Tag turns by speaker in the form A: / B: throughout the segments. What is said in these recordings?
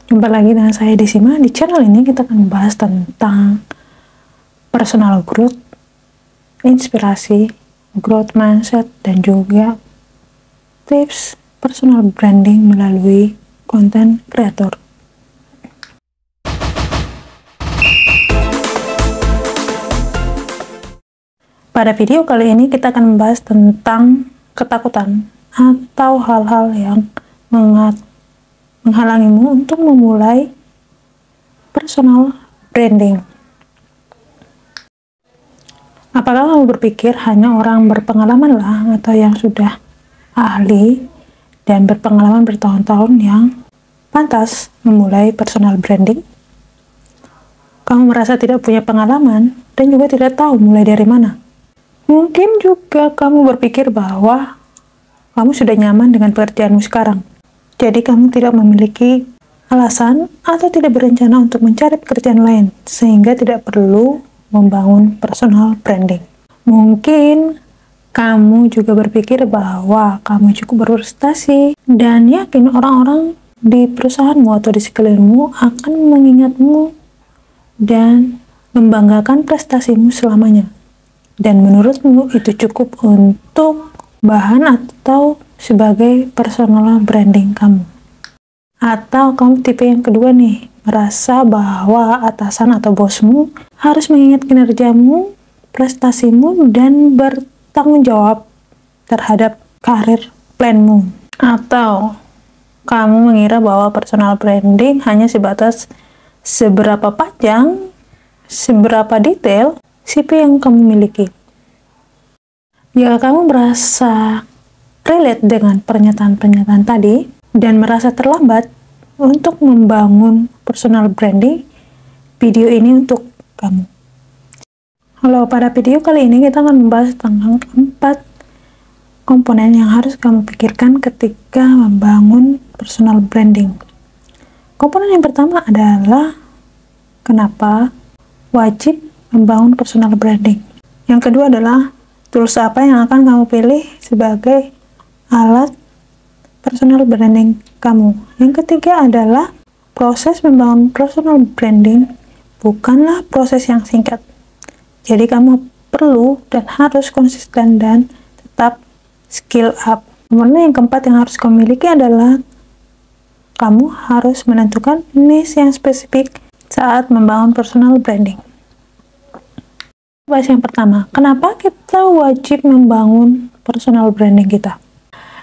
A: Jumpa lagi dengan saya Desima. Di channel ini kita akan membahas tentang personal growth, inspirasi, growth mindset, dan juga tips personal branding melalui konten kreator. Pada video kali ini kita akan membahas tentang ketakutan atau hal-hal yang menghalangimu untuk memulai personal branding. Apakah kamu berpikir hanya orang berpengalaman lah atau yang sudah ahli dan berpengalaman bertahun-tahun yang pantas memulai personal branding? Kamu merasa tidak punya pengalaman dan juga tidak tahu mulai dari mana. Mungkin juga kamu berpikir bahwa kamu sudah nyaman dengan pekerjaanmu sekarang. Jadi kamu tidak memiliki alasan atau tidak berencana untuk mencari pekerjaan lain, sehingga tidak perlu membangun personal branding. Mungkin kamu juga berpikir bahwa kamu cukup berprestasi dan yakin orang-orang di perusahaanmu atau di sekelilingmu akan mengingatmu dan membanggakan prestasimu selamanya. Dan menurutmu itu cukup untuk bahan atau sebagai personal branding kamu. Atau kamu tipe yang kedua nih, merasa bahwa atasan atau bosmu harus mengingat kinerjamu, prestasimu, dan bertanggung jawab terhadap karir planmu. Atau kamu mengira bahwa personal branding hanya sebatas seberapa panjang, seberapa detail CV yang kamu miliki. Jika kamu merasa relate dengan pernyataan-pernyataan tadi dan merasa terlambat untuk membangun personal branding, video ini untuk kamu. Halo, pada video kali ini kita akan membahas tentang 4 komponen yang harus kamu pikirkan ketika membangun personal branding. Komponen yang pertama adalah kenapa wajib membangun personal branding. Yang kedua adalah tools apa yang akan kamu pilih sebagai alat personal branding kamu. Yang ketiga adalah proses membangun personal branding bukanlah proses yang singkat. Jadi kamu perlu dan harus konsisten dan tetap skill up. Kemudian yang keempat yang harus kamu miliki adalah kamu harus menentukan niche yang spesifik saat membangun personal branding. Bahas yang pertama, kenapa kita wajib membangun personal branding kita?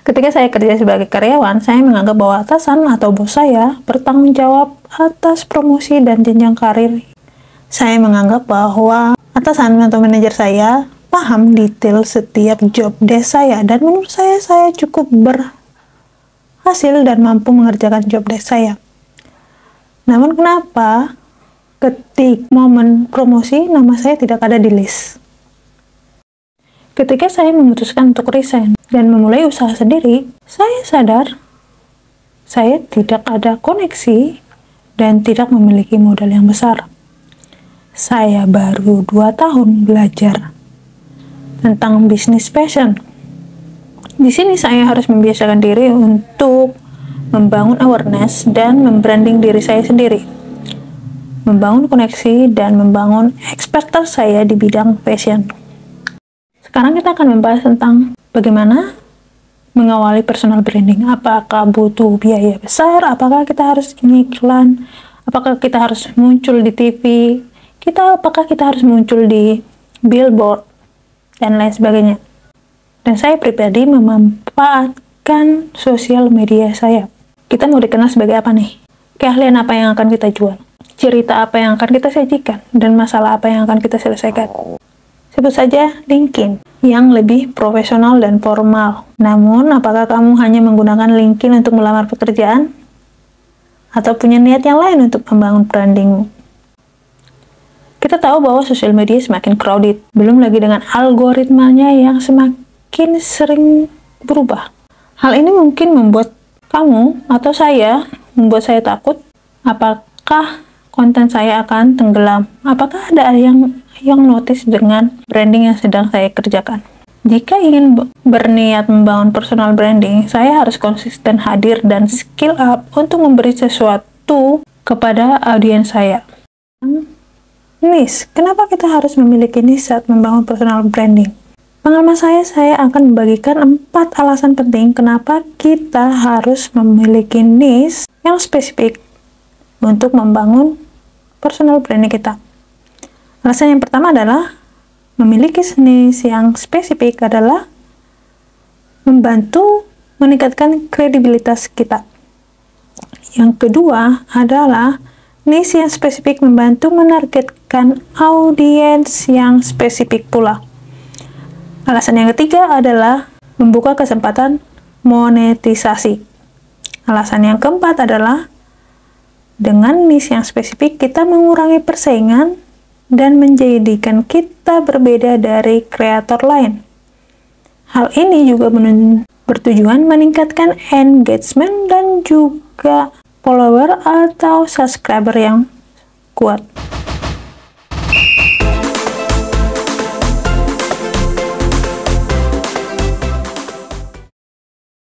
A: Ketika saya kerja sebagai karyawan, saya menganggap bahwa atasan atau bos saya bertanggung jawab atas promosi dan jenjang karir. Saya menganggap bahwa atasan atau manajer saya paham detail setiap job desk saya, dan menurut saya cukup berhasil dan mampu mengerjakan job desk saya. Namun kenapa ketika momen promosi nama saya tidak ada di list? Ketika saya memutuskan untuk resign dan memulai usaha sendiri, saya sadar saya tidak ada koneksi dan tidak memiliki modal yang besar. Saya baru 2 tahun belajar tentang bisnis passion. Di sini saya harus membiasakan diri untuk membangun awareness dan membranding diri saya sendiri, membangun koneksi, dan membangun expertise saya di bidang fashion. Sekarang kita akan membahas tentang bagaimana mengawali personal branding. Apakah butuh biaya besar? Apakah kita harus iklan? Apakah kita harus muncul di TV? Apakah kita harus muncul di billboard? Dan lain sebagainya. Dan saya pribadi memanfaatkan sosial media saya. Kita mau dikenal sebagai apa nih? Keahlian apa yang akan kita jual? Cerita apa yang akan kita sajikan? Dan masalah apa yang akan kita selesaikan? Sebut saja LinkedIn yang lebih profesional dan formal. Namun, apakah kamu hanya menggunakan LinkedIn untuk melamar pekerjaan? Atau punya niat yang lain untuk membangun brandingmu? Kita tahu bahwa sosial media semakin crowded, belum lagi dengan algoritmanya yang semakin sering berubah. Hal ini mungkin membuat kamu atau membuat saya takut. Apakah konten saya akan tenggelam? Apakah ada yang notice dengan branding yang sedang saya kerjakan? Jika ingin berniat membangun personal branding, saya harus konsisten hadir dan skill up untuk memberi sesuatu membantu kepada audiens saya. Niche, kenapa kita harus memiliki niche saat membangun personal branding? Pengalaman saya akan membagikan 4 alasan penting kenapa kita harus memiliki niche yang spesifik untuk membangun personal branding kita. Alasan yang pertama adalah memiliki niche yang spesifik adalah membantu meningkatkan kredibilitas kita. Yang kedua adalah niche yang spesifik membantu menargetkan audiens yang spesifik pula. Alasan yang ketiga adalah membuka kesempatan monetisasi. Alasan yang keempat adalah dengan niche yang spesifik kita mengurangi persaingan dan menjadikan kita berbeda dari kreator lain. Hal ini juga bertujuan meningkatkan engagement dan juga follower atau subscriber yang kuat.